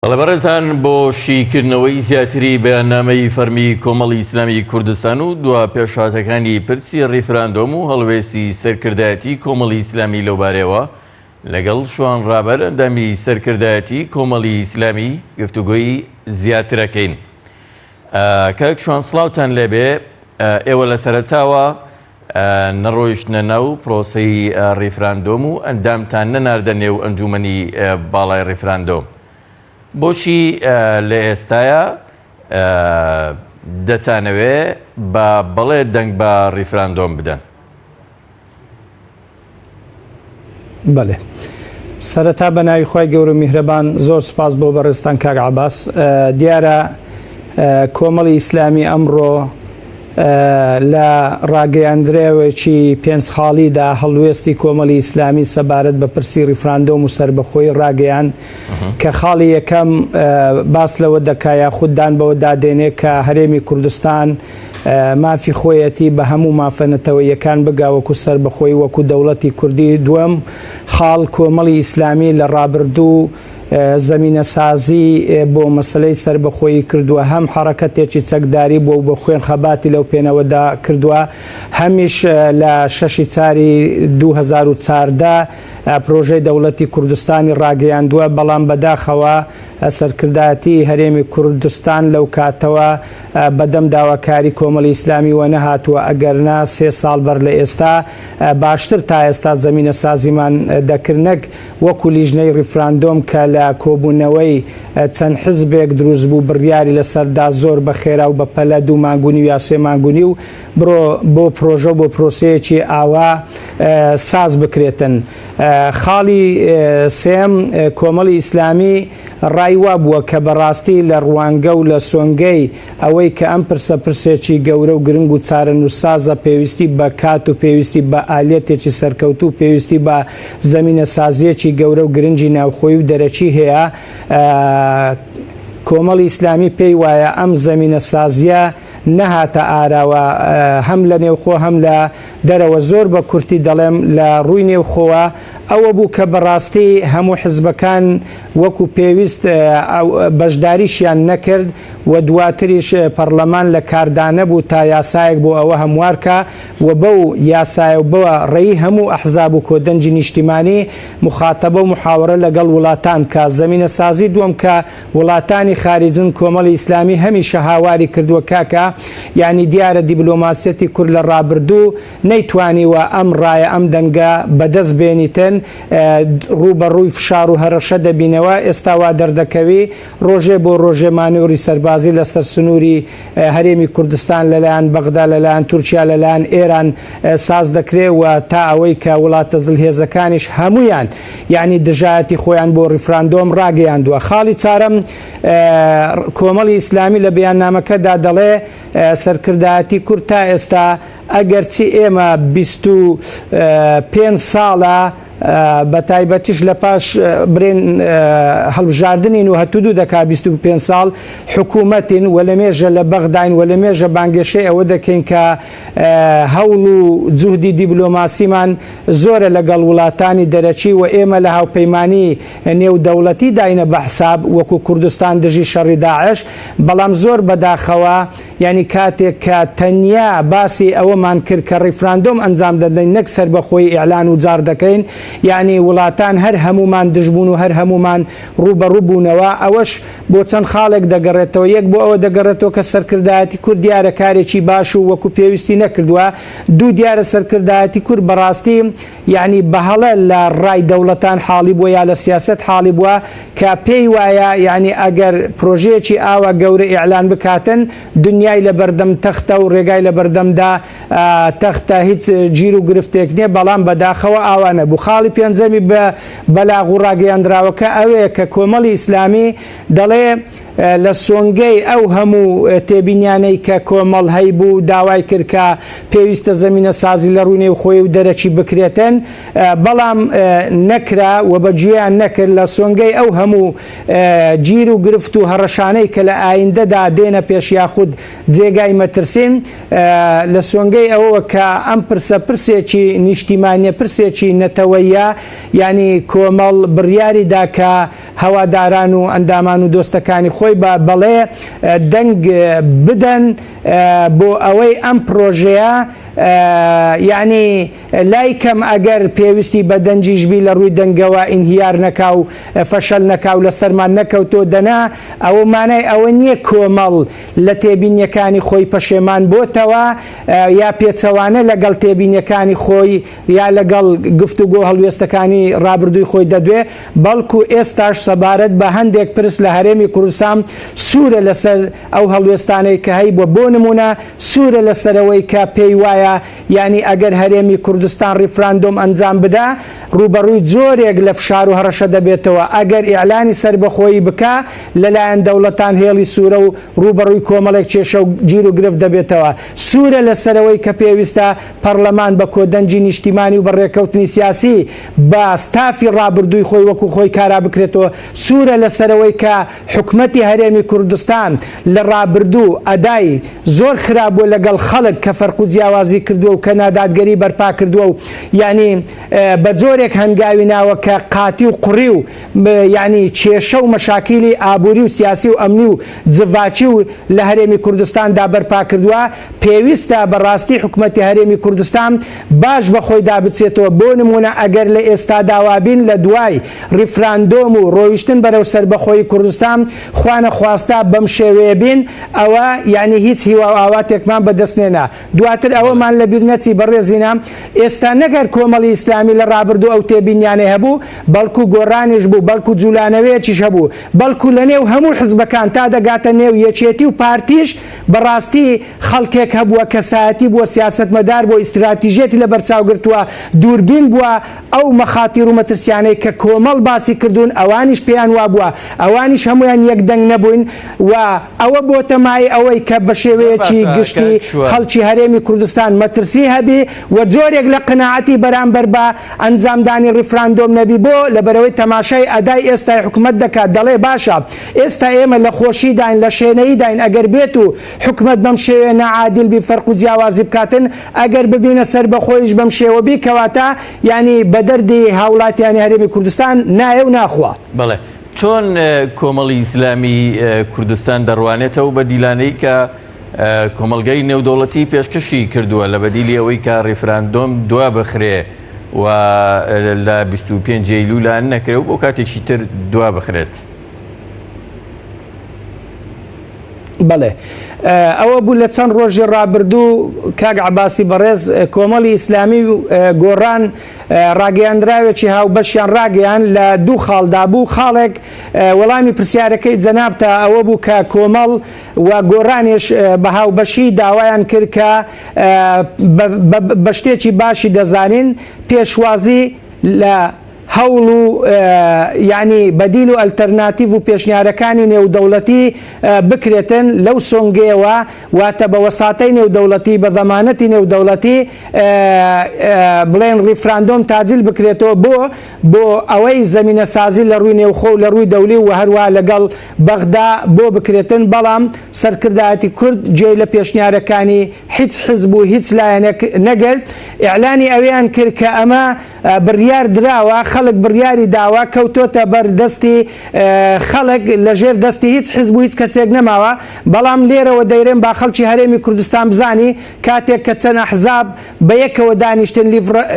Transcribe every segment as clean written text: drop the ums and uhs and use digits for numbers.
بەڵێبەڕێزان بۆ شیکردنەوەی زیاتری بەیاننامەی فەرمی کۆمەڵی ئیسلامی کوردستان و دوا پێشهاتەکانی پرسی ڕیفراندۆم و هەڵوێستی سەرکردایەتی کۆمەڵی ئیسلامی لەوبارەیەوە لەگەڵ شوان ڕابەر ئەندامی سەرکردایەتی کۆمەڵی ئیسلامی گفتوگۆی زیاترەکەین. کاک شوان سڵاوتان لێبێ، ئێوە لە سەرەتاوە نەڕۆیشتنە ناو پرۆسەی ڕیفراندۆم و ئەندامتان نەناردە نێو ئەنجومەنی باڵای ڕیفراندۆم. بۆچی لە ئێستایە دەتانەوێ بە بەڵێ دەنگ بە ڕیفراندۆم بدەن؟ بەڵێ، سەرەتا بە ناوی خۆی گەورە میهرەبان زۆر سپاس بۆ بەڕێستان کاک عەباس. دیارە کۆمەڵی ئیسلامی ئەمڕۆ لە ڕاگەیاندرێوێکی پێنجخاڵیدا هەڵوێستی کۆمەڵی ئیسلامی سەبارەت بە پرسی ڕیفراندۆم و سربەخۆی ڕاگەیان کە خاڵی یەکەم باس لەوە دەکا یاخوددان بەوە دادێنێ کە هەرێمی کوردستان مافی خۆیەتی بە هەموو مافەنەتەوەیەکان بگا وەکو سربەخۆی وەکو دەوڵەتی کوردی. دووەم خاڵ کۆمەڵی ئیسلامی لە ڕابردوو زەمینە سازی بۆ مەسلەی سربەخۆیی کردووە، هەم حرەکەتێکی چەکداری بۆ بە خوێن خەباتی لەو پێنەوەدا کردووە، هەمیش لە 6/4/2014 پرۆژەی دەوڵەتی کوردستانی ڕاگەیاندووە، بەڵام بەداخەوە سەرکردایەتی هەرێمی کوردستان لەو کاتەوە بەدەم داواکاری کۆمەڵی ئیسلامی وە نەهاتووە، ئەگەرنا 3 ساڵ بەر لە ئێستا باشتر تا ئێستا زەمینە سازیمان دەکردنەک وەکو لیژنەی ڕیفراندۆم کە لە کۆبوونەوەی چەند حزبێک دروست بوو بڕیاری لەسەردا زۆر بە خێرا و بە پەلە 2 مانگونی و یا 3 مانگونی و بۆ پرۆژە بۆ پرۆسەیەکی ئاوا ساز بکرێتن. خاڵی سێم کۆمەڵی ئیسلامی ڕایوا بووە کە بەڕاستی لە ڕوانگە و لە سۆنگەی ئەوەی کە ئەم پرسێکی گەورە و گرنگ و چارەنووسسازە پێویستی بە کات و پێویستی بە ئالێتێکی سەرکەوتو و پێویستی بە زەمینە سازیەکی گەورە و گرنگی ناوخۆی و دەرەچی هەیە. کۆمەڵی ئیسلامی پێی وایە ئەم زەمینە سازیە نەهاتە ئاراوە، هەم لە نێوخۆ هەم لە دەرەوە. زۆر بە کورتی دەڵێم لە ڕووی نێوخۆوە ئەوە بوو کە بەڕاستی هەموو حزبەکان وەکو پێویست بەشداریشیان نەکرد و دواتریش پەرلەمان لە کاردانە بوو تا یاسایەک بۆ ئەوە هەموارکە و بەو یاسایە و بەوە ڕێی هەموو ئەحزاب و کۆدەنجی نیشتیمانی مخاتەبە و محاوەرە لەگەڵ وڵاتان کە زەمینە سازی دووەم کە وڵاتانی خارجن کۆمەڵی ئیسلامی هەمیشە هاواری کردووە کاکە، یعنی دیارە دیبلۆماسیەتی کورد لە ڕابردوو نەیتوانیوە ئەم ڕایە ئەم دەنگە بەدەست بێنیتن، ڕوبەڕووی فشار و هەرەشە دەبینەوە. ئێستا وا دەردەکەوی ڕۆژێ بۆ ڕۆژێ مانۆری سەربازی لەسەر سنووری هەرێمی کوردستان لەلایەن بەغدا لەلایەن تورکیا لەلایەن ئێران ساز دەکرێت و تا ئەوەی کە وڵاتە زلهێزەکانیش هەمویان یعنی دژایەتی خۆیان بۆ ڕیفراندۆم ڕاگەیاندووە. خاڵی چارەم کۆمەڵی ئیسلامی لە بەیاننامەکەدا دەڵێ سەرکردایەتی کورد تا ئێستا ئەگەرچی ئێمە 25 ساڵە بە تایبەتیش لە پاش برێن هەڵبژاردنین و هەتودوو دەکا 25 ساڵ حکوومەتین و لە مێژە لە بەغداین و لە مێژە بانگێشەی ئەوە دەکەین کە هەوڵ و جوهدی دیبلۆماسیمان زۆرە لەگەڵ وڵاتانی دەرەچی و ئێمە لە هاوپەیمانی نێو دەوڵەتی داینە بە حساب وەکو کوردستان دژی شەڕی داعش، بەڵام زۆر بەداخەوە یعنی کاتێک کە تەنیا باسی ئەوەمان کرد کە ڕیفراندۆم ئەنجام دەدەین نەک سەربەخۆی ئیعلان و جار دەکەین، یعنی وڵاتان هەر هەمومان دژبوون و هەر هەمومان ڕوبەڕوو بوونەوە. ئەوەش بۆ چەند خاڵێک دەگەڕێتەوە، یەک بۆ ئەوە دەگەڕێتەوە کە سەرکردایەتی کورد دیارە کارێکی باش و وەکو پێویستی نەکردووە. دوو دیارە سەرکردایەتی کورد بەڕاستی یعنی بەهەڵە لە ڕای دەوڵەتان حاڵی بووە یا لە سیاست حاڵی بووە کە پێی وایە یعنی ئەگەر پرۆژەیەکی ئاوا گەورە ئیعلان بکاتن دنیای لە بەردەم تەختە و ڕێگای لە بەردەمدا تەختە هیچ گیر و گرفتێک نییە، بەڵام بەداخەوە ئاوا نەبوو. خاڵی پێنجەمی بە بەلاغ و ڕاگەیاندراوەکە ئەوەیە کە کۆمەڵی ئیسلامی دەڵێ لە سۆنگەی ئەو هەموو تێبینیانەی کە کۆمەڵ هەیبوو داوای کرد کە پێویستە زەمینە سازی لە ڕوونێ خۆی و دەرەکی بکرێتن بەڵام نەکرا و بەجییان نەکرد لە سۆنگەی ئەو هەموو گیر و گرفت و هەڕەشانەی کە لە ئایندەدا دێنە پێش یاخود جێگای مەترسین لە سۆنگەی ئەوە کە ئەم پرسە پرسێکی نیشتیمانیە پرسێکی نەتەوەیە ینی کۆمەڵ بڕیاریدا کە هەواداران و ئەندامان و دۆستەکانی خۆی بە بەڵێ دەنگ بدەن بۆ ئەوەی ئەم پرۆژەیە یعنی لای کەم ئەگەر پێویستی بە دەنجیشبی لە ڕووی دەنگەوە ئینهیار نەکا و فەشەل نەکا و لە سەرمان نەکەوتۆ دەنا ئەوە مانای ئەوە نییە کۆمەڵ لە تێبینیەکانی خۆی پەشێمان بۆتەوە یا پێچەوانە لەگەڵ تێبینیەکانی خۆی یا لەگەڵ گفتوگۆ هەڵوێستەکانی ڕابردووی خۆی دەدوێ بەڵکو ئێستاش سەبارەت بە هەندێک پرس لە هەرێمی کوردستان سوورە لەسەر ئەو هەڵوێستانەی کە هەی بۆ نمونە سوورە لەسەرەوەی کە پێی وایە ینی ئەگەر هەرێمی کوردستان ریفراندۆم ئەنجام بدا ڕوبەڕووی جۆرێک لە فشار و هەڕەشە دەبێتەوە ئەگەر ئیعلانی سەربەخۆیی بکە لەلایەن دەوڵەتان هێڵی سوورە و ڕوبەڕووی کۆمەڵێک کێشە و گیر و گرفت دەبێتەوە سوورە لەسەرەوەی کە پێویستە پەرلەمان بە کۆدەنجی نیشتیمانی و بەڕێکەوتنی سیاسی بە ستافی ڕابردووی خۆی وەکو خۆی کارا بکرێتەوە سوورە لەسەرەوەی کە حکومەتی هەرێمی کوردستان لە ڕابردوو ئەدای زۆر خراپبووە لەگەڵ خەڵک کە فەرق و جیاوازی کردووە و کە نادادگەری بەرپا کردووە و ینی بە جۆرێک هەنگاوی ناوە کە قاتی و قوڕی و ینی کێشە و مەشاکیلی ئابووری و سیاسی و ئەمنی و جڤاچی و لە هەرێمی کوردستاندا بەرپا کردووە پێویستە بەڕاستی حکومەتی هەرێمی کوردستان باش بەخۆی دابچێتەوە بۆ نمونە ئەگەر لە ئێستا داوابین لە دوای ریفراندۆم و ڕۆیشتن بەرەو سەربەخۆی کوردستان خوانە خواستا بەم شێوەیە بین ئەوە ینی هیچ هیوا ئاواتێکمان بەدەستنێنا دواتر ئەوەمان لە بیر نەچی بەڕێزینە ئێستا نەگەر کۆمەڵی ئیسلامی لە ڕابردوو ئەو تێبینیانەی هەبوو بەڵکو گۆڕانیش بوو بەڵکو جوولانەوەیەکیش هەبوو بەڵکو لە نێو هەموو حزبەکان تا دەگاتە نێو یەکێتی و پارتیش بەڕاستی خەڵکێک هەبووە کەسایەتی بووە سیاسەتمەدار بۆ ئیستراتیژێتی لە بەرچاوگرتووە دووربین بووە ئەو مەخاتیر و مەترسیانەی کە کۆمەڵ باسی کردوون ئەوانیش پێیان وابووە ئەوانیش هەمویان یەکدەنگ نەبووین و ئەوە بۆتە مای ئەوەی کە بە شێوەیەکی گشتی خەڵکی هەرێمی کوردستان مەترسی هەبی و جۆرێک لە قناعەتی بەرامبەر بە ئەنجامدانی ریفراندۆم نەبی بۆ لەبەرەوەی تەماشای ئەدای ئێستای حکومەت دەکات دەڵێ باشە ئێستا ئێمە لە خۆشی داین لە شوێنەی داین ئەگەر بێت و حکومەت بەم شێوێ نەعادیل بی فەرق و جیاوازی بکاتن ئەگەر ببینە سەر بەخۆیش بەم شێوە بی کەواتە ینی بە دەردی هاوڵاتیانی هەرێمی کوردستان نایە و ناخوا بەڵێ چۆن کۆمەڵی ئیسلامی کوردستان دەڕوانێتەوە بە دیلانەی کە کۆمەلگەی نێودەوڵەتی پێشکەشی کردووە لە بەدیلی ئەوەی کە ڕیفراندۆم دوا بخرێ و لە 25 ئەیلوولان نەکرێ و بۆ کاتێکی تر دوا بخرێت بەڵێ ئەوە بوو لە چەند ڕۆژی ڕابردوو کاک عەباسی بەڕێز کۆمەڵی ئیسلامی گۆڕان ڕاگەیاندراوێکی هاوبەشیان ڕاگەیان لە دوو خاڵدا بوو خاڵێک وەڵامی پرسیارەکەی جەنابتە ئەوە بوو کە کۆمەڵ و گۆڕانیش بە هاوبەشی داوایان کرد کە بە شتێکی باشی دەزانین پێشوازی لە هەوڵ و ینی بەدیل و ئەلتەرناتیڤ و پێشنیارەکانی نێودەوڵەتی بکرێتن لەو سۆنگەیەوە واتە بە وەساتەی نێودەوڵەتی بە زەمانەتی نێودەوڵەتی بڵێن ریفراندۆم تاجیل بکرێتەوە بۆ ئەوەی زەمینە سازی لە ڕووی نێوخۆ و لە ڕووی دەولی و هەروە لەگەڵ بەغدا بۆ بکرێتن بەڵام سەرکردایەتی کورد گوێی لە پێشنیارەکانی هیچ حزب و هیچ لایەنێک نەگرت ئیعلانی ئەوەیان کرد کە ئەمە بڕیار دراوە خەڵک بڕیاری داوا کەوتۆتە بەردەستی خەڵک لەژێر دەستی هیچ حزب و هیچ کەسێک نەماوە بەڵام لێرەوە دەیرێن با خەڵکی هەرێمی کوردستان بزانی کاتێک کە چەند ئەحزاب بە یەکەوە دانیشتن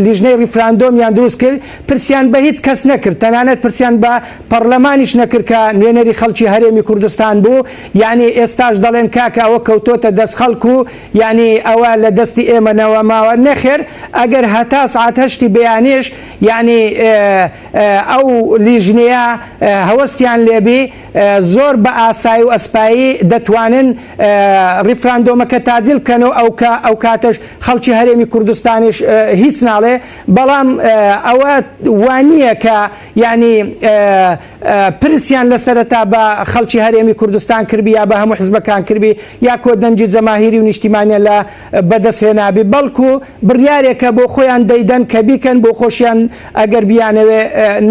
لیژنەی ریفراندۆمیان دروست کرد پرسیان بە هیچ کەس نەکرد تەنانەت پرسیان بە پەرلەمانیش نەکرد کە نوێنەری خەڵکی هەرێمی کوردستان بوو یعنی ئێستاش دەڵێن کاکە ئەوە کەوتۆتە دەست خەڵک و یعنی ئەوە لە دەستی ئێمە نەوە ماوە نەخێر ئەگەر هەتا سعات هەشتی بەیانیش یعنی ئەو لیژنەیە هەوەستیان لێبی زۆر بە ئاسایی و ئەسپایی دەتوانن ریفراندۆمەکە تاجیل بکەنەوە ئەو کاتەش خەڵکی هەرێمی کوردستانیش هیچ ناڵێ بەڵام ئەوە وانییە کە یعنی پرسیان لە سەرەتا بە خەڵکی هەرێمی کوردستان کردبی یا بە هەموو حزبەکان کردبی یا کۆدەنجی جەماهیری و نیشتیمانیە لە بەدەستهێنابی بەڵکو بڕیارێکە بۆ خۆیان دەیدەن کە بیکەن بۆ خۆشیان ئەگەر بیانەوێ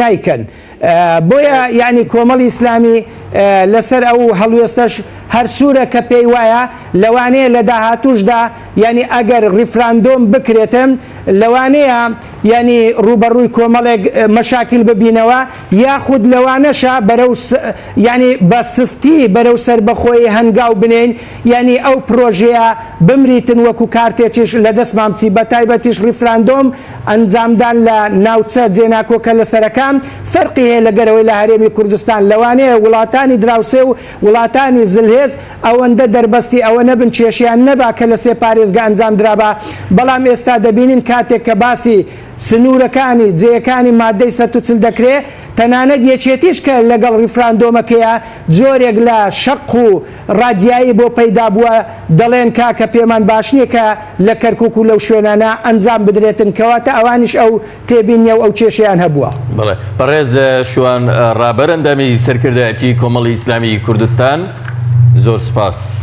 نایکەن. بۆیە یعنی کۆمەڵی ئیسلامی لەسەر ئەو هەڵوێستەش هەر سوورە کە پێی وایە لەوانەیە لە داهاتوشدا ینی ئەگەر ریفراندۆم بکرێتن لەوانەیە ینی ڕوبەڕووی کۆمەڵێک مەشاکل ببینەوە یاخود لەوانەشە بەرەو ینی بە سستی بەرەو سەربەخۆی هەنگاو بنین ینی ئەو پرۆژەیە بمریتن وەکو کارتێکیش لە دەستمان بچی بە تایبەتیش ریفراندۆم ئەنجامدان لە ناوچە جێناکۆکە لەسەرەکان فەرقی هەیە لەگەرەوەی لە هەرێمی کوردستان لەوانەیە وڵاتانی دراوسێ و وڵاتانی زلهێز ئەوەندە دەربەستی ئەوە نەبن کێشیان نەبا کە لە سێ پارێزگا ئەنجام درابا بەڵام ئێستا دەبینین کاتێک کە باسی سنوورەکانی جێیەکانی مادەی 140 دەکرێت تەنانەت یەکێتیش کە لەگەڵ ریفراندۆمەکەیە جۆرێک لە شەق و ڕادیایی بۆ پەیدا بووە دەڵێن کاکە پێمان باش نییە کە لە کەرکووک و لەو شوێنانە ئەنجام بدرێتن کەواتە ئەوانیش ئەو تێبینیە و ئەو کێشیان هەبووە. بەڵێ بەڕێز شوان ڕابەرەندامی سەرکردایەتی کۆمەڵی ئیسلامی کوردستان زۆر سپاس.